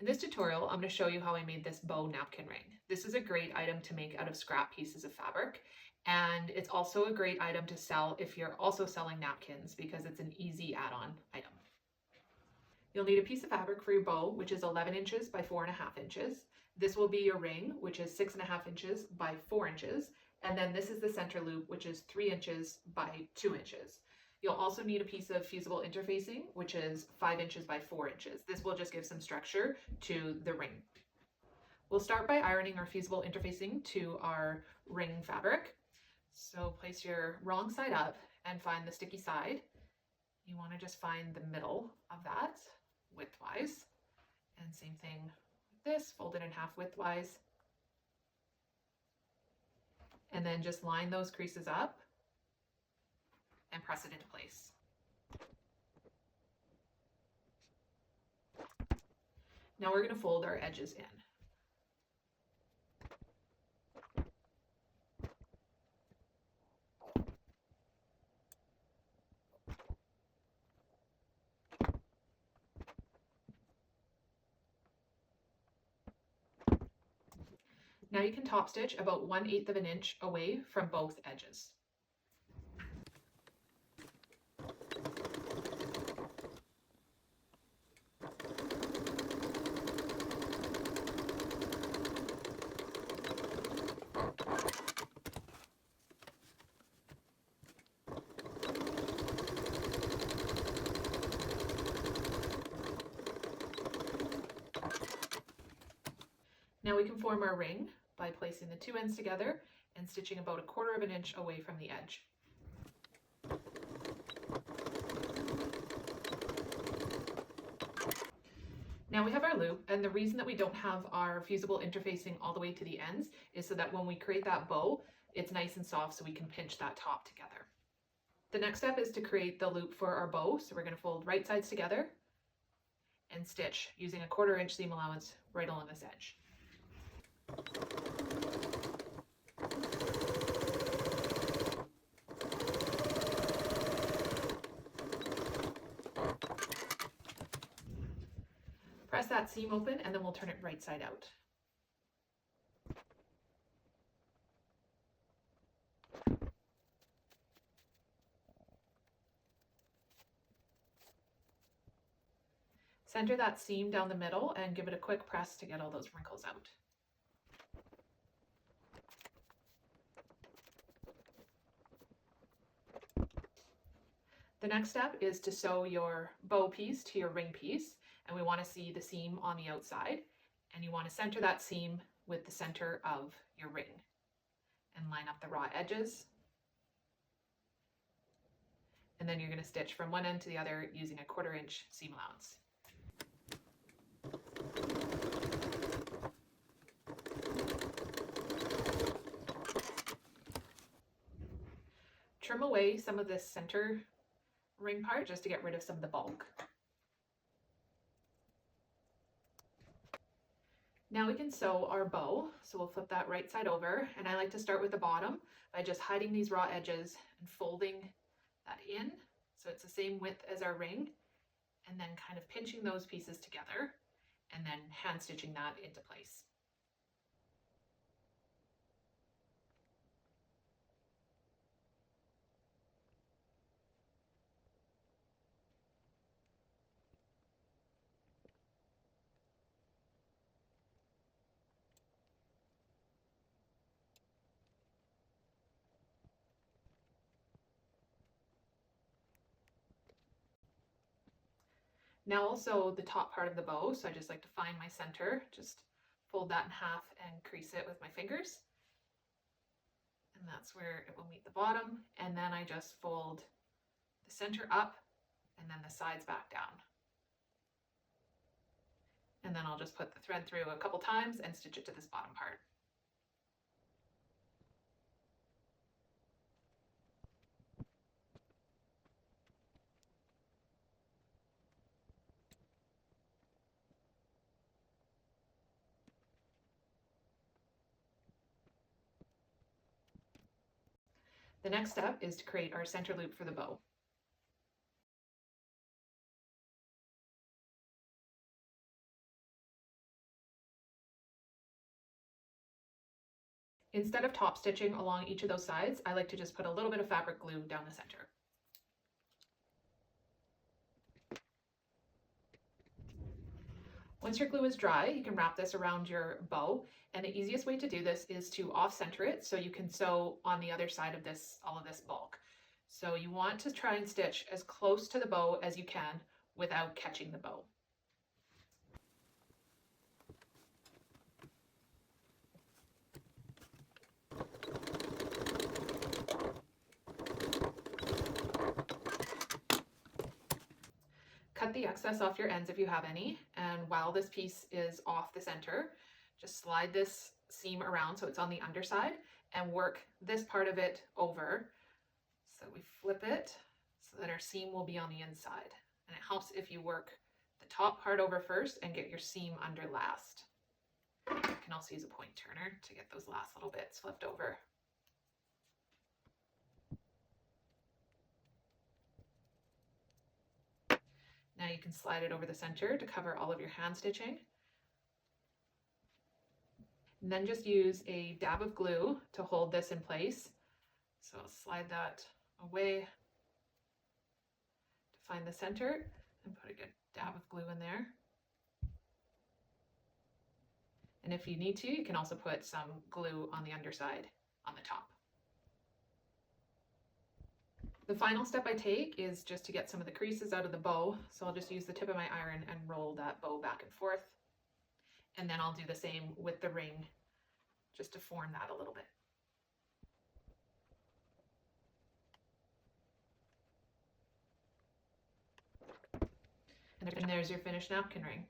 In this tutorial, I'm going to show you how I made this bow napkin ring. This is a great item to make out of scrap pieces of fabric, and it's also a great item to sell if you're also selling napkins because it's an easy add-on item. You'll need a piece of fabric for your bow, which is 11 inches by 4.5 inches. This will be your ring, which is 6.5 inches by 4 inches. And then this is the center loop, which is 3 inches by 2 inches. You'll also need a piece of fusible interfacing, which is 5 inches by 4 inches. This will just give some structure to the ring. We'll start by ironing our fusible interfacing to our ring fabric. So place your wrong side up and find the sticky side. You want to just find the middle of that widthwise. And same thing with this, fold it in half widthwise. And then just line those creases up and press it into place. Now we're going to fold our edges in. Now you can top stitch about 1/8 of an inch away from both edges. Now we can form our ring by placing the two ends together and stitching about 1/4 of an inch away from the edge. Now we have our loop, and the reason that we don't have our fusible interfacing all the way to the ends is so that when we create that bow, it's nice and soft so we can pinch that top together. The next step is to create the loop for our bow. So we're going to fold right sides together and stitch using 1/4 inch seam allowance right along this edge. Press that seam open and then we'll turn it right side out. Center that seam down the middle and give it a quick press to get all those wrinkles out. The next step is to sew your bow piece to your ring piece, and we want to see the seam on the outside, and you want to center that seam with the center of your ring and line up the raw edges. And then you're going to stitch from one end to the other using 1/4 inch seam allowance. Trim away some of this center ring part just to get rid of some of the bulk. Now we can sew our bow. So we'll flip that right side over, and I like to start with the bottom by just hiding these raw edges and folding that in so it's the same width as our ring, and then kind of pinching those pieces together and then hand stitching that into place. Now also the top part of the bow, so I just like to find my center, just fold that in half and crease it with my fingers. And that's where it will meet the bottom. And then I just fold the center up and then the sides back down. And then I'll just put the thread through a couple times and stitch it to this bottom part. The next step is to create our center loop for the bow. Instead of top stitching along each of those sides, I like to just put a little bit of fabric glue down the center. Once your glue is dry, you can wrap this around your bow, and the easiest way to do this is to off-center it so you can sew on the other side of all of this bulk. So you want to try and stitch as close to the bow as you can without catching the bow. Cut the excess off your ends if you have any, and while this piece is off the center, just slide this seam around so it's on the underside and work this part of it over. So we flip it so that our seam will be on the inside. And it helps if you work the top part over first and get your seam under last. You can also use a point turner to get those last little bits flipped over. Now you can slide it over the center to cover all of your hand stitching. And then just use a dab of glue to hold this in place. So I'll slide that away to find the center and put a good dab of glue in there. And if you need to, you can also put some glue on the underside on the top. The final step I take is just to get some of the creases out of the bow. So I'll just use the tip of my iron and roll that bow back and forth. And then I'll do the same with the ring just to form that a little bit. And there's your finished napkin ring.